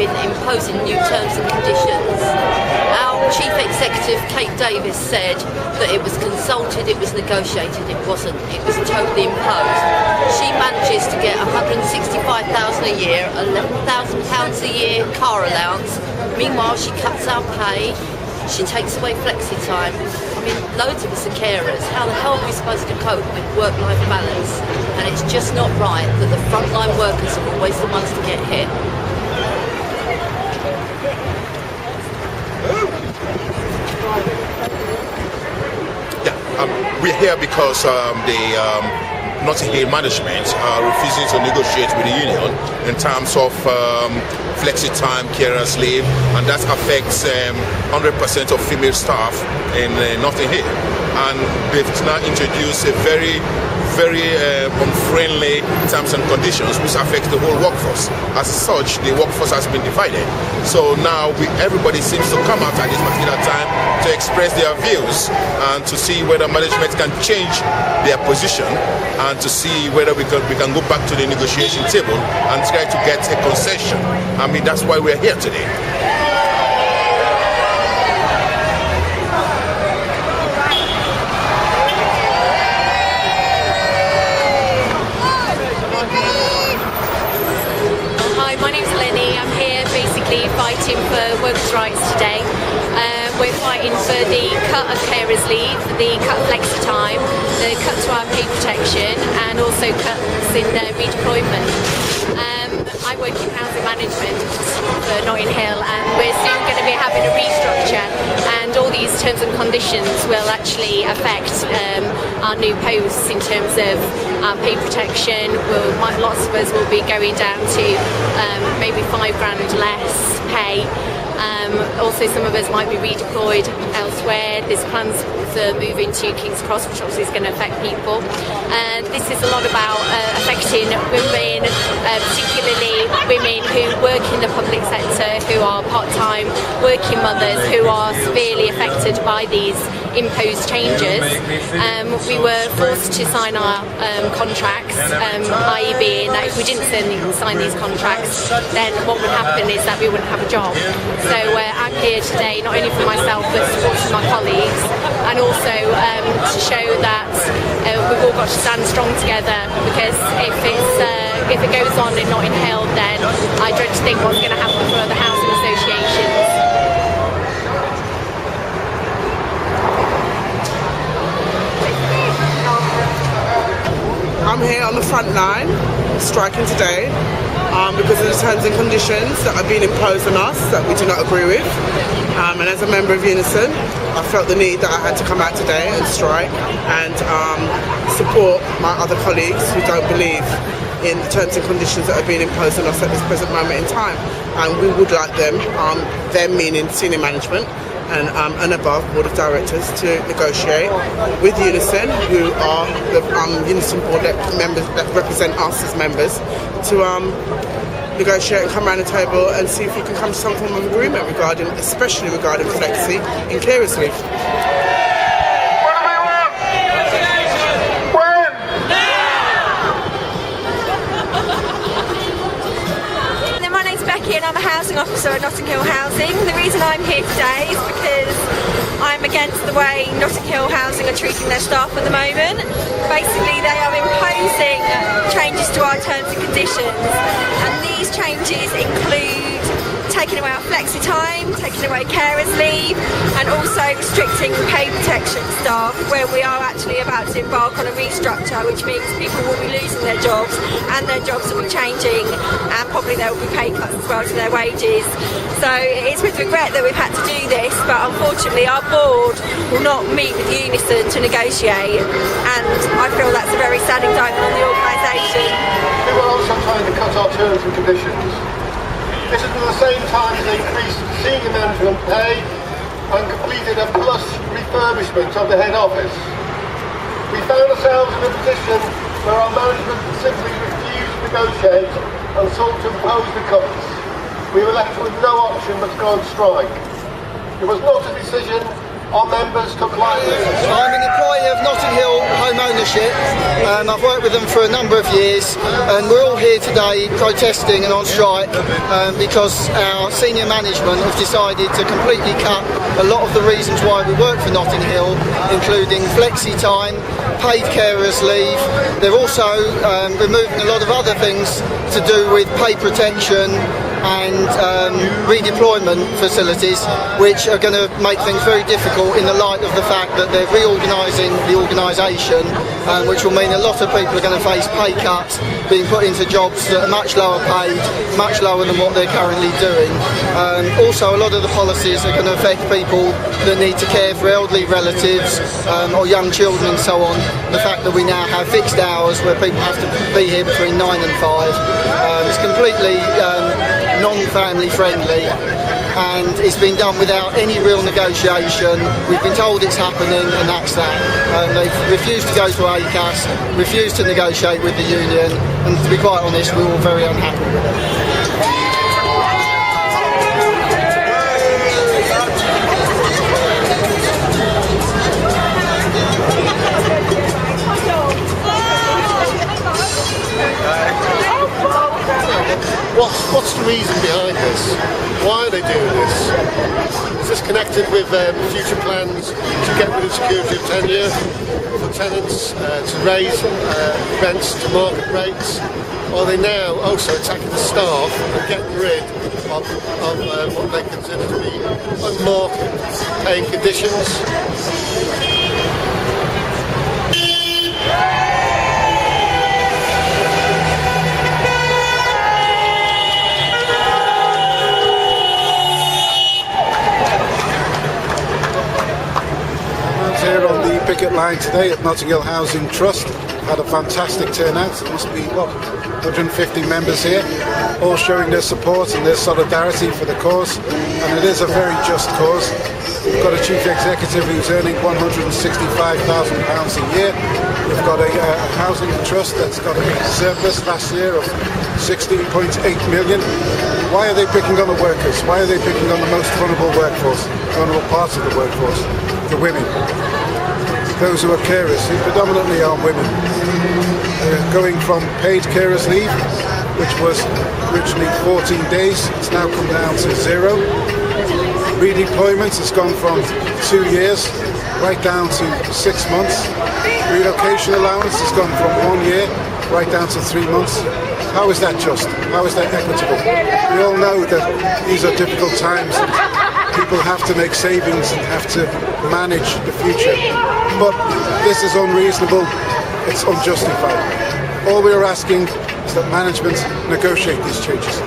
been imposing new terms and conditions. Our Chief Executive, Kate Davis, said that it was consulted, it was negotiated. It wasn't. It was totally imposed. She manages to get $165,000 a year, £11,000 a year car allowance. Meanwhile, she cuts our pay. She takes away flexi time. I mean, loads of us are carers. How the hell are we supposed to cope with work-life balance? And it's just not right that the frontline workers are always the ones to get hit. Yeah, we're here because Notting Hill management are refusing to negotiate with the union in terms of flexi time, carers leave, and that affects 100% of female staff in Notting Hill. And they've now introduced a very unfriendly terms and conditions which affect the whole workforce. As such, the workforce has been divided. So now everybody seems to come out at this particular time to express their views and to see whether management can change their position and to see whether we can go back to the negotiation table and try to get a concession. I mean, that's why we're here today. Fighting for workers' rights today. We're fighting for the cut of carers' leave, the cut of flexi time, the cut to our pay protection, and also cuts in redeployment. I work in housing management for Notting Hill, and we're soon going to be having a restructure, and all these terms and conditions will actually affect our new posts in terms of our pay protection. Lots of us will be going down to maybe £5 grand less pay. Also, some of us might be redeployed elsewhere. There's plans to move into King's Cross, which obviously is going to affect people. This is a lot about affecting women, particularly women who work in the public sector, who are part-time working mothers, who are severely affected by these imposed changes. We were forced to sign our contracts, i.e. being that if we didn't sign these contracts, then what would happen is that we wouldn't have a job. So I'm here today not only for myself but supporting my colleagues, and also to show that we've all got to stand strong together, because if it goes on in Notting Hill, then I dread to think what's going to happen for other housing associations. I'm here on the front line, striking today because of the terms and conditions that are being imposed on us that we do not agree with. And as a member of Unison, I felt the need that I had to come out today and strike and support my other colleagues who don't believe in the terms and conditions that are being imposed on us at this present moment in time. And we would like them meaning senior management, and above board of directors, to negotiate with Unison, who are the Unison board members that represent us as members, to negotiate and come around the table and see if we can come to some form of agreement especially regarding flexi and carers leave. And I'm a housing officer at Notting Hill Housing. The reason I'm here today is because I'm against the way Notting Hill Housing are treating their staff at the moment. Basically, they are imposing changes to our terms and conditions, and these changes include taking away our flexi time, taking away carers leave, and also restricting pay protection staff, where we are actually about to embark on a restructure, which means people will be losing their jobs and their jobs will be changing, and probably there will be pay cuts as well to their wages. So it's with regret that we've had to do this, but unfortunately our board will not meet with Unison to negotiate, and I feel that's a very sad indictment on the organisation. We were also trying to cut our terms and conditions. This is at the same time as they increased senior management pay and completed a plus refurbishment of the head office. We found ourselves in a position where our management simply refused to negotiate and sought to impose the cuts. We were left with no option but to go on strike. It was not a decision our members took lightly. I'm an employee of Notting Hill Homeowners leadership. I've worked with them for a number of years, and we're all here today protesting and on strike because our senior management have decided to completely cut a lot of the reasons why we work for Notting Hill, including flexi time, paid carers leave. They're also removing a lot of other things to do with pay protection and redeployment facilities, which are going to make things very difficult in the light of the fact that they're reorganising the organisation, which will mean a lot of people are going to face pay cuts, being put into jobs that are much lower paid, much lower than what they're currently doing. Also, a lot of the policies are going to affect people that need to care for elderly relatives or young children and so on. The fact that we now have fixed hours where people have to be here between 9 and 5 is completely non-family friendly, and it's been done without any real negotiation. We've been told it's happening, and that's that. They've refused to go to ACAS, refused to negotiate with the union, and to be quite honest, we're all very unhappy with it. What's the reason behind this? Why are they doing this? Is this connected with future plans to get rid of security of tenure for tenants, to raise rents to market rates? Or are they now also attacking the staff and getting rid of what they consider to be unmarket paying conditions? Here on the picket line today at Notting Hill Housing Trust. Had a fantastic turnout. There must be 150 members here, all showing their support and their solidarity for the cause, and it is a very just cause. We've got a chief executive who's earning £165,000 a year. We've got a housing trust that's got a surplus last year of 16.8 million. Why are they picking on the workers? Why are they picking on the most vulnerable workforce, vulnerable parts of the workforce? The women, those who are carers, who predominantly are women. Going from paid carers leave, which was originally 14 days, it's now come down to 0. Redeployment has gone from 2 years right down to 6 months. Relocation allowance has gone from 1 year right down to 3 months. How is that just? How is that equitable? We all know that these are difficult times. People have to make savings and have to manage the future. But this is unreasonable, it's unjustified. All we are asking is that management negotiate these changes.